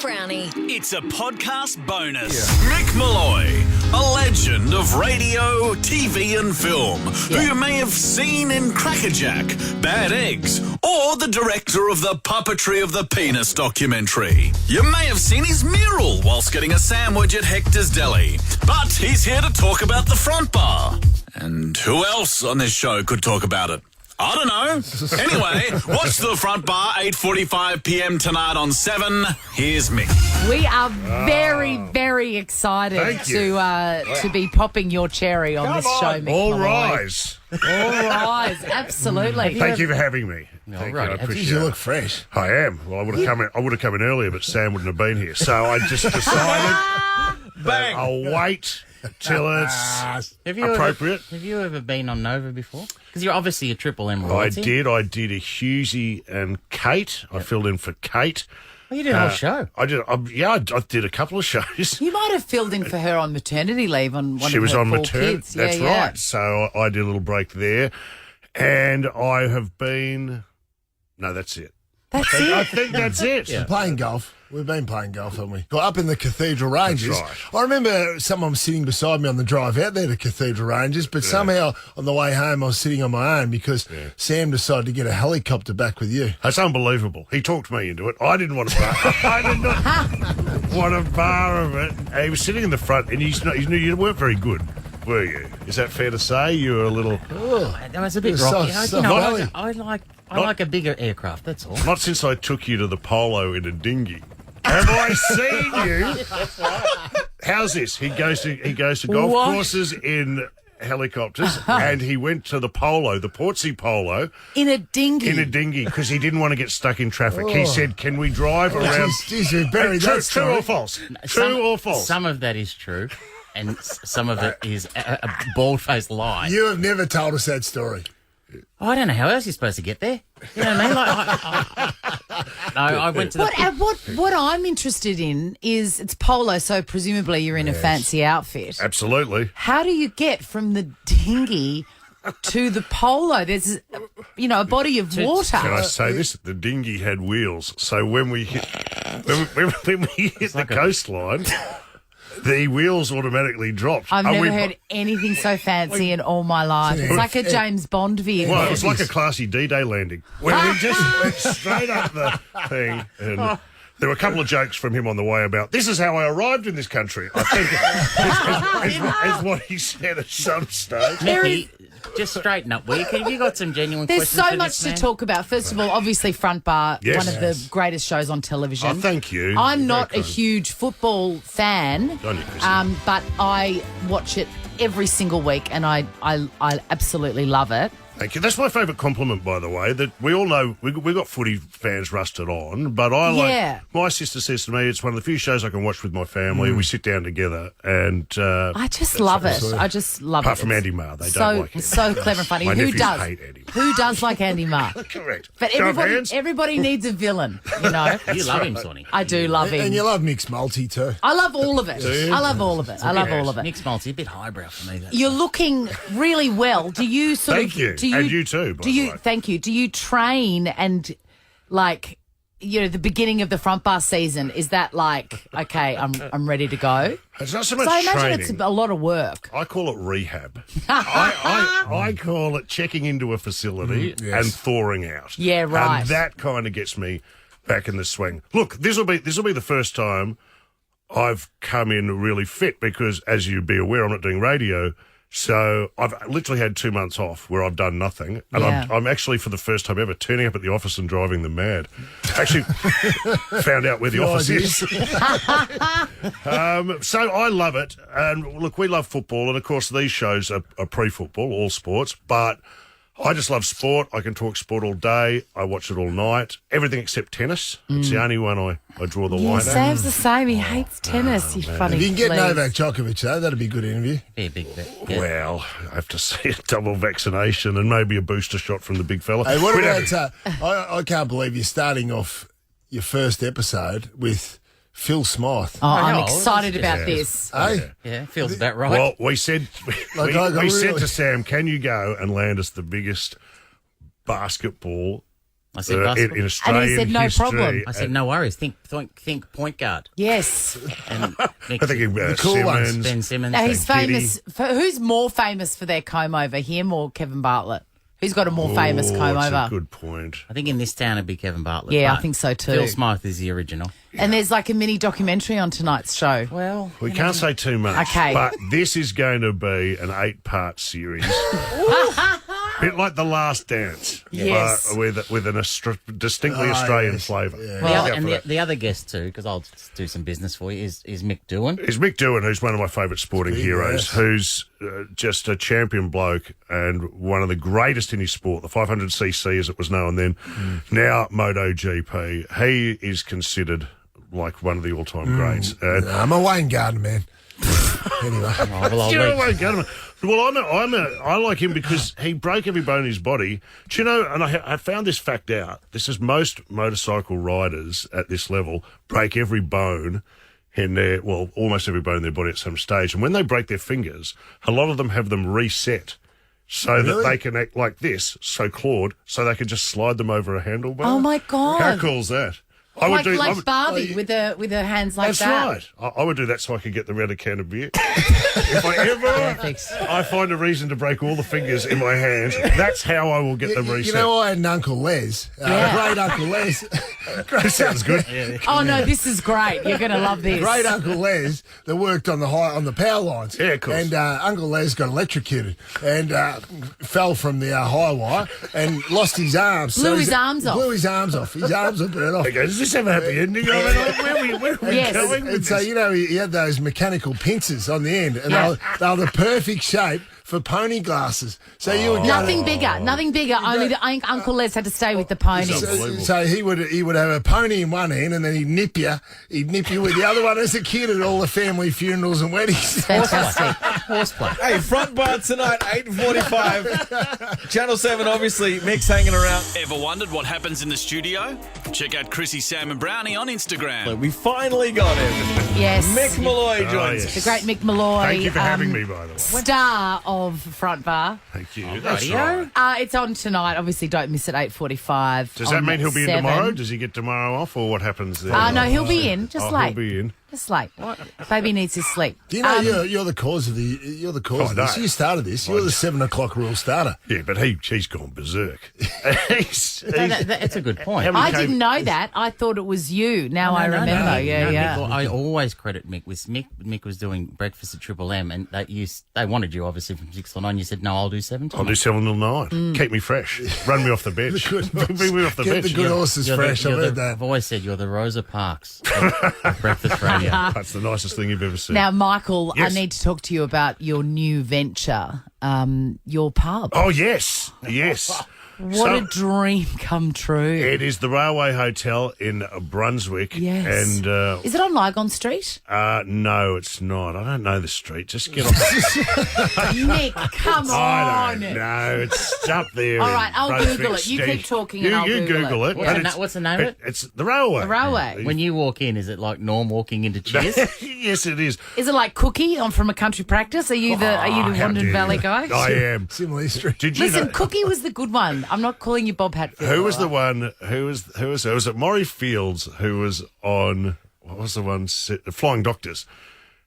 Brownie. It's a podcast bonus. Mick Molloy, a legend of radio, TV and film, who you may have seen in Crackerjack, Bad Eggs, or the director of the Puppetry of the Penis documentary. You may have seen his mural whilst getting a sandwich at Hector's Deli. But he's here to talk about the front bar. And who else on this show could talk about it? I don't know. Anyway, watch The Front Bar, 8:45 p.m. tonight on 7. Here's Mick. We are very, very excited to be popping your cherry on this show, Mick All Molloy. rise. All rise, absolutely. Thank you for having me. Thank you. I appreciate You it. look fresh. I am. Well, I would have come in earlier, but Sam wouldn't have been here. So I just decided that I'll wait till it's appropriate. Have you ever been on Nova before? Because you're obviously a Triple M I royalty. did a Husey and Kate. I filled in for Kate. Well, you did a whole show. I did. I did a couple of shows. You might have filled in for her on maternity leave on one She of was her on 4 maternity. kids. That's Yeah. right. So I did a little break there, and I have been. No, that's it. That's I it. think that's it. Playing golf. We've been playing golf, haven't we? Got up in the Cathedral Ranges. right. I remember someone was sitting beside me on the drive out there to Cathedral Ranges, but somehow on the way home I was sitting on my own because Sam decided to get a helicopter back with you. That's unbelievable. He talked me into it. I didn't want to bar. I did not want a bar of it. He was sitting in the front, and you weren't very good, were you? Is that fair to say? You were a little. That was a bit So- rocky. so I valley. like a bigger aircraft, that's all. Not since I took you to the polo in a dinghy. Have I seen you? How's this? He goes to golf courses in helicopters, and he went to the polo, the Portsea Polo, In a dinghy. because he didn't want to get stuck in traffic. He said, "Can we drive around?" Jeez, we buried that True story. or false? True or false? Some of that is true, and some of it is a bald-faced lie. You have never told us that story. I don't know how else you're supposed to get there. You know what I mean? I went to the... What I'm interested in is it's polo, so presumably you're in a fancy outfit. Absolutely. How do you get from the dinghy to the polo? There's, a body of water. Can I say this? The dinghy had wheels, so when we hit the coastline, the wheels automatically dropped. I've And never heard anything so fancy in all my life. It's like a James Bond vehicle. Well, it was like a classy D-Day landing. When we just went straight up the thing, and there were a couple of jokes from him on the way about, this is how I arrived in this country. I think is what he said at some stage. Mickey, just straighten up, will you? Have you got some genuine There's questions so for much this to man? talk about. First of all, obviously Front Bar, Yes. one of the greatest shows on television. Oh, thank you. I'm You're not a very kind. huge football fan, Don't you, Chrissy? but I watch it every single week, and I absolutely love it. Thank you. That's my favourite compliment, by the way, that we all know we got footy fans rusted on, but my sister says to me, it's one of the few shows I can watch with my family. We sit down together and... I just love it. I just love Apart it. from It's Andy Marr, they don't like him. So clever and funny. My Who nephews does? hate Andy Marr. Who does like Andy Marr? Correct. But Show of hands. everybody needs a villain, you know. You love him, Sonny. I do love him. And you love mixed multi too. I love all of it. you? I love all of it. I love all of it. Nick Smoltz, a bit highbrow for me. You're looking really well. Do you sort Thank of? you. Do you? And you too, by Do the you? way. Thank you. Do you train and like? The beginning of the Front Bar season, is that like, okay, I'm ready to go? It's not so So much I imagine training. it's a lot of work. I call it rehab. I call it checking into a facility and thawing out. Yeah, right. And that kind of gets me back in the swing. Look, this will be the first time I've come in really fit because, as you'd be aware, I'm not doing radio. So I've literally had 2 months off where I've done nothing. And Yeah. I'm actually, for the first time ever, turning up at the office and driving them mad. Actually found out where the office is. So I love it. And look, we love football. And, of course, these shows are pre-football, all sports. But I just love sport. I can talk sport all day. I watch it all night. Everything except tennis. It's the only one I draw the Yeah, line at. Sam's the same. He hates tennis. You funny. If you can get fleas. Novak Djokovic, though, that'd be a good interview. Yeah, big bet. Yeah. Well, I have to see a double vaccination and maybe a booster shot from the big fella. Hey, what We'd about? have- I can't believe you're starting off your first episode with Phil Smythe. Oh, I'm know. excited about Yeah. this. Hey, Yeah, feels about right. Well, we said Like, I got we said really- to Sam, "Can you go and land us the biggest basketball I said basketball. in Australian And he said, "No history. problem." I said, no worries. Think point guard. Yes. And I think cool ones. Simmons. Ben Simmons. Now he's Giddy. famous. Who's more famous for their comb over, him or Kevin Bartlett? Who's got a more famous comb That's over? a good point. I think in this town it'd be Kevin Bartlett. Yeah, I but think so too. Phil Smythe is the original. And there's like a mini documentary on tonight's show. Well, We can't say too much. Okay. But this is going to be an 8-part series. Bit like The Last Dance. Yes. But with an distinctly Australian yes. flavour. Yeah. Well, Yeah, and for the other guest too, because I'll do some business for you, is Mick Doohan. Is Mick Doohan, who's one of my favourite sporting heroes, yes. who's just a champion bloke and one of the greatest in his sport, the 500cc as it was known then, now MotoGP. He is considered like one of the all-time greats. And I'm a Wayne Gardner man. Anyway. Oh, well, I'll Do you know leave- Wayne Gardner? Well, I like him because he broke every bone in his body. Do you know, and I found this fact out, this is most motorcycle riders at this level break every bone in their, well, almost every bone in their body at some stage. And when they break their fingers, a lot of them have them reset so that they can act like this, so clawed, so they can just slide them over a handlebar. Oh my God. How cool is that? I Like Barbie with her hands like That's that. right. I would do that so I could get them around a can of beer. If I ever I find a reason to break all the fingers in my hands, that's how I will get them reset. You know, I had an Uncle Les, great Uncle Les. This sounds good. Oh no, this is great. You're going to love this. Great Uncle Les that worked on the power lines. Yeah, of course. And Uncle Les got electrocuted and fell from the high wire and lost his arms. Blew his arms off. Blew his arms off. His arms are burnt off. Okay, does this have a happy ending? I mean, where are we Yes. going with And so, this? you know, he had those mechanical pincers on the end, and they were the perfect shape for pony glasses. So you would go Nothing bigger. Only Uncle Les had to stay with the ponies. So he would have a pony in one hand, and then he'd nip you with the other one as a kid at all the family funerals and weddings. Fantastic. Horseplay. Hey, front bar tonight, 8:45. Channel 7, obviously, Mick's hanging around. Ever wondered what happens in the studio? Check out Chrissy, Sam and Brownie on Instagram. We finally got him. Yes. Mick Molloy joins yes. The great Mick Molloy. Thank you for having me, by the way. Star of Front Bar. Thank you. That's radio? right. It's on tonight. Obviously, don't miss it. 8:45. Does that mean he'll be in 7. tomorrow? Does he get tomorrow off, or what happens there? No, he'll be in. Just He'll late. be in. Just late. Baby needs his sleep. Do you know you're the cause of of this? know. You started this. You're the 7 o'clock rule starter. Yeah, but he's gone berserk. It's That's a good point. I didn't know that. I thought it was you. Now I remember. Yeah. Mick, I always credit Mick with Mick was doing breakfast at Triple M, and they wanted you obviously from 6 till 9. You said no, I'll do 7 till I'll 9. do 7 till 9. Keep me fresh. Run me off the bench. Bring me off the Get bench. the good horses fresh. I've heard that. I've always said you're the Rosa Parks of breakfast radio. That's the nicest thing you've ever seen. Now, Michael, Yes. I need to talk to you about your new venture, your pub. Oh, yes. Yes. What a dream come true. It is the Railway Hotel in Brunswick. Yes. And Is it on Lygon Street? no, it's not. I don't know the street. Just get off. Nick, come I on. don't know. It's up there. All in right, I'll Brunswick Google it. You Steak. keep talking and I'll you Google it. but What's the name of it? It's the Railway. The Railway. When you walk in, is it like Norm walking into Cheers? Yes, it is. Is it like Cookie on From a Country Practice? Are you the How Wandon dare Valley you. guy? I am. Similar history. Did you Listen, know? Cookie was the good one. I'm not calling you Bob Hatfield. Who was the one? Who was it? Maury Fields who was on? What was the one? Flying Doctors.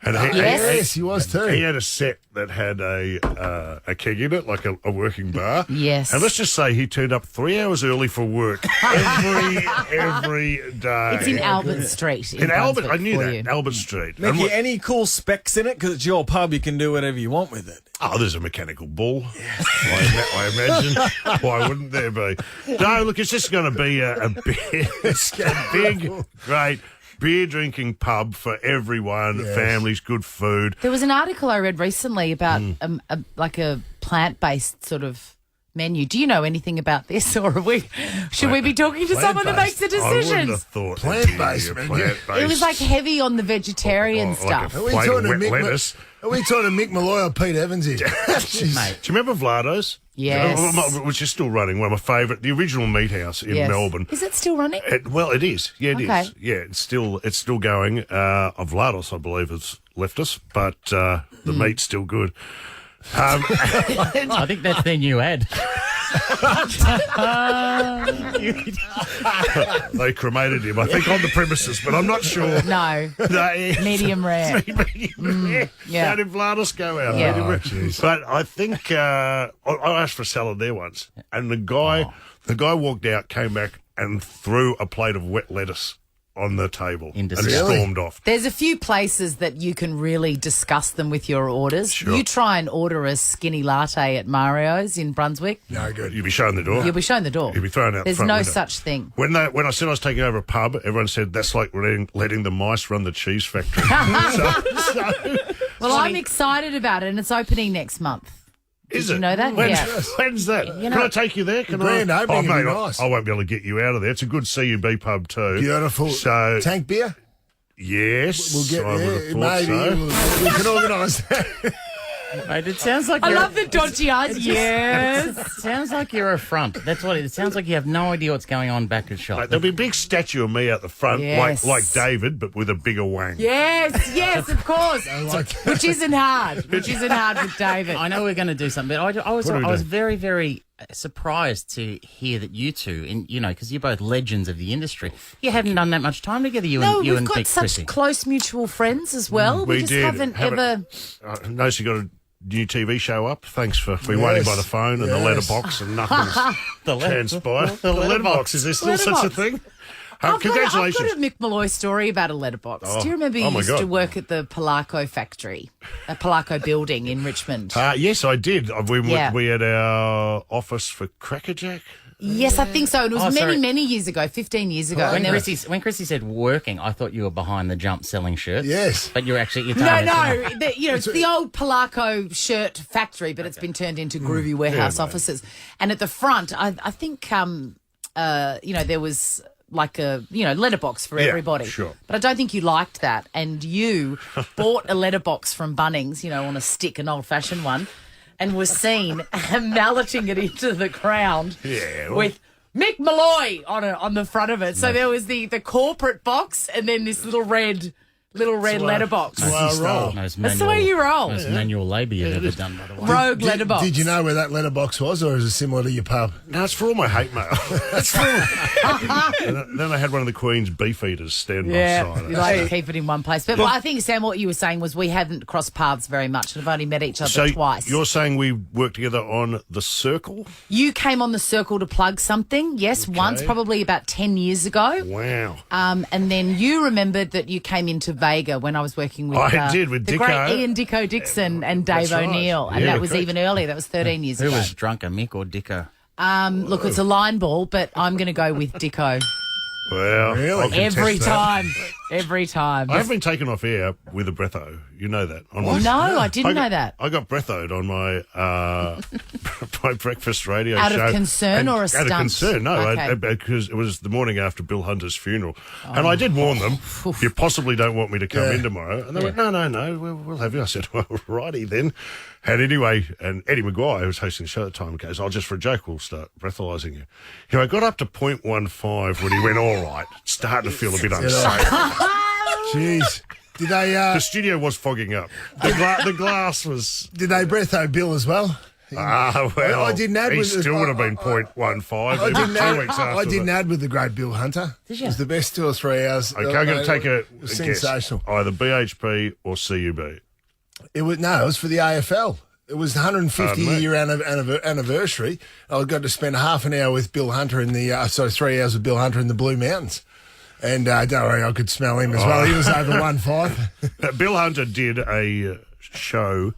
And Yes, he was too. He had a set that had a keg in it, like a working bar. Yes. And let's just say he turned up 3 hours early for work every day. It's in Albert Street. In Albert, Brunswick I knew for that. you. Albert Street. And Mickey, what- any cool specs in it? Because it's your pub, you can do whatever you want with it. Oh, there's a mechanical bull. I imagine. Why wouldn't there be? No, look, it's just going to be a big, great beer drinking pub for everyone, families, good food. There was an article I read recently about like a plant-based sort of menu. Do you know anything about this, or should we be talking to someone that makes the I wouldn't have decisions? thought Plant-based it'd be a menu. plant-based- It was like heavy on the vegetarian like stuff. a Are we plate of talking to wet Mick? lettuce. Are we talking to Mick Molloy or Pete Evans here? Mate. Do you remember Vlado's? Yes. Which is still running. One of my favourite, the original meat house in Yes. Melbourne. Is it still running? Well, it is. Yeah, it is. Okay. Yeah, it's still going. Vlados, I believe, has left us, but the meat's still good. I think that's their new ad. They cremated him, I think, on the premises, but I'm not sure. No. Medium rare. Medium rare. yeah. How did Vladis go out? Yeah. Medium rare. Oh, But I think I asked for salad there once, and the guy walked out, came back, and threw a plate of wet lettuce on the table In and disgust. stormed off. There's a few places that you can really discuss them with your orders. Sure. You try and order a skinny latte at Mario's in Brunswick, No good. You'd be showing the door. you'll be shown the door. You'll be thrown out the There's front no window. such thing. When I said I was taking over a pub, everyone said that's like letting the mice run the cheese factory. Well, I'm excited about it, and it's opening next month. Is Did you it? know that? When's, Yeah. when's that? Can I take you there? Can grand I? opening would mate, be nice. I won't be able to get you out of there. It's a good CUB pub too. Beautiful. So Tank beer? yes, We'll get I would have there. thought Maybe. so. We can organise that. Mate, it sounds like I you're- love the dodgy eyes. Yes. It sounds like you're a front. That's what it sounds like. You have no idea what's going on back at shop. Mate, there'll be a big statue of me out the front, Yes. like David, but with a bigger wang. Yes, of course. Which isn't hard. Which isn't hard with David. I know we're going to do something, but I was What do we I was do? very, very surprised to hear that you two, and because you're both legends of the industry, you haven't done that much time together. You No, and we've and got Big such Chrissy. close mutual friends as well. We just did. haven't ever. I noticed you got a new TV show up. Thanks for waiting by the phone and the Yes. letterbox, and nothing's transpired. The letterbox. Is there still such a Letterbox. thing? I've Congratulations. got a Mick Molloy story about a letterbox. Oh. Do you remember you Oh, my used God. to work at the Palaco factory, a Palaco building in Richmond? Yes, I did. Yeah. We had our office for Crackerjack. Yes, I think so. And it was many, sorry. many years ago, 15 years ago. When And there was- Chrissy said working, I thought you were behind the jump selling shirts. Yes. But you're actually No, it's the old Palaco shirt factory, but it's been turned into groovy warehouse offices. And at the front, I think, there was like a, letterbox for Yeah, everybody. sure. But I don't think you liked that. And you bought a letterbox from Bunnings, on a stick, an old-fashioned one, and was seen malleting it into the ground Yeah, well- with Mick Molloy on the front of it. So there was the corporate box and then this little red letterbox. Roll. Most That's the way you roll. Most manual labour you've ever done, by the way. Rogue letterbox. Did you know where that letterbox was, or is it similar to your pub? No, it's for all my hate mail. That's for and then I had one of the Queen's beef eaters stand Yeah, beside you it. like to keep it in one place. But I think, Sam, what you were saying was we haven't crossed paths very much and have only met each other So twice. you're saying we worked together on The Circle? You came on the circle to plug something, yes, once, probably about 10 years ago. Wow. And then you remembered that you came into Vega when I was working with, I did, with the Dicko. great Ian Dicko Dixon and Dave That's right. O'Neill. And Yeah, that was correct. even earlier. That was 13 years Who ago. was drunker, Mick or Dicko? Look, it's a line ball, but I'm going to go with Dicko. Well, Really? I'll contest Every that. time. Every time. I have been taken off air with a breatho. You know that. On my- No, I didn't know that. I got breathoed on my my breakfast radio Out of show. concern or a Out stunt? of concern, no, Okay. because it was the morning after Bill Hunter's funeral. And I did warn them, you possibly don't want me to come in tomorrow. And they went, no, we'll have you. I said, well, righty then. And anyway, and Eddie Maguire, who was hosting the show at the time, goes, just for a joke, we'll start breathalyzing you. I got up to 0.15 when he went, all right, starting to feel a bit unsafe. Jeez. Did they The studio was fogging up. The glass was... did they breatho Bill as well? well, I didn't add he with still would have been 0.15. I even didn't 2 add, weeks after I didn't that. add with the great Bill Hunter. Did It you? was the best 2 or 3 hours. Okay, I'm going to take a It was guess. sensational. Either BHP or CUB. It was for the AFL. It was the 150 mate. year anniversary. I got to spend half an hour with Bill Hunter in the 3 hours with Bill Hunter in the Blue Mountains. And don't worry, I could smell him as well. He was over 1.5. Bill Hunter did a show,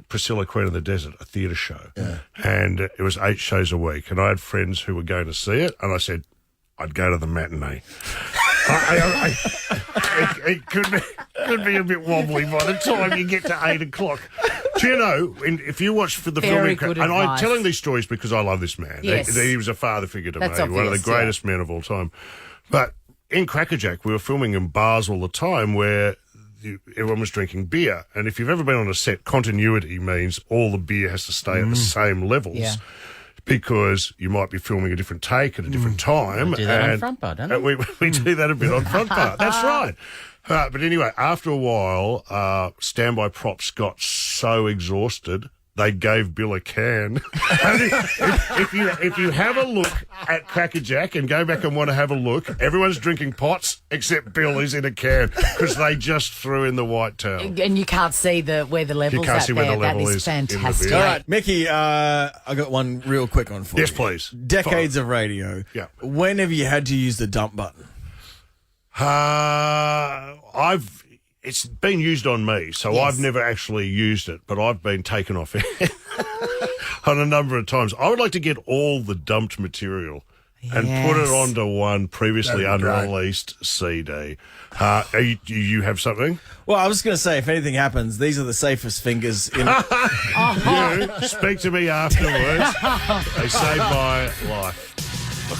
Priscilla Queen of the Desert, a theatre show. Yeah. And it was 8 shows a week. And I had friends who were going to see it. And I said, I'd go to the matinee. It could be a bit wobbly by the time you get to 8 o'clock. Do you know, if you watch for the Very filming, good and I'm advice. telling these stories because I love this man. Yes. He was a father figure to That's me, one of the obvious, yeah. greatest men of all time. But in Crackerjack, we were filming in bars all the time where everyone was drinking beer. And if you've ever been on a set, continuity means all the beer has to stay at the same levels. Yeah. Because you might be filming a different take at a different time. We do that on and- Front Bar, don't and we do that a bit on Front Bar. That's right. But anyway, after a while, standby props got so exhausted they gave Bill a can. And if you have a look at Cracker Jack and go back and want to have a look, everyone's drinking pots except Bill is in a can because they just threw in the white towel. And you can't see where the level's can't at see where there. the level that is in the fantastic. beer. All right, Mickey, I got one real quick one for you. Yes, please. Decades of radio. Yeah. When have you had to use the dump button? It's been used on me, so Yes. I've never actually used it, but I've been taken off it on a number of times. I would like to get all the dumped material and put it Yes. onto one previously That'd be great. unreleased CD. Do you have something? Well, I was going to say, if anything happens, these are the safest fingers in. You speak to me afterwards. They saved my life.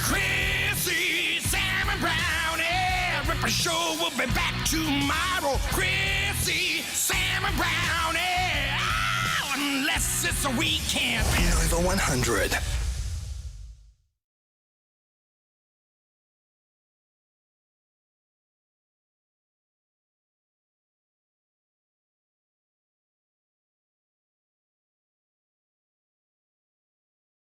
Chrissy, Sam and Brownie, Ripper Show will be back tomorrow. Chrissy, Sam and Brownie, unless it's a weekend. Over 100.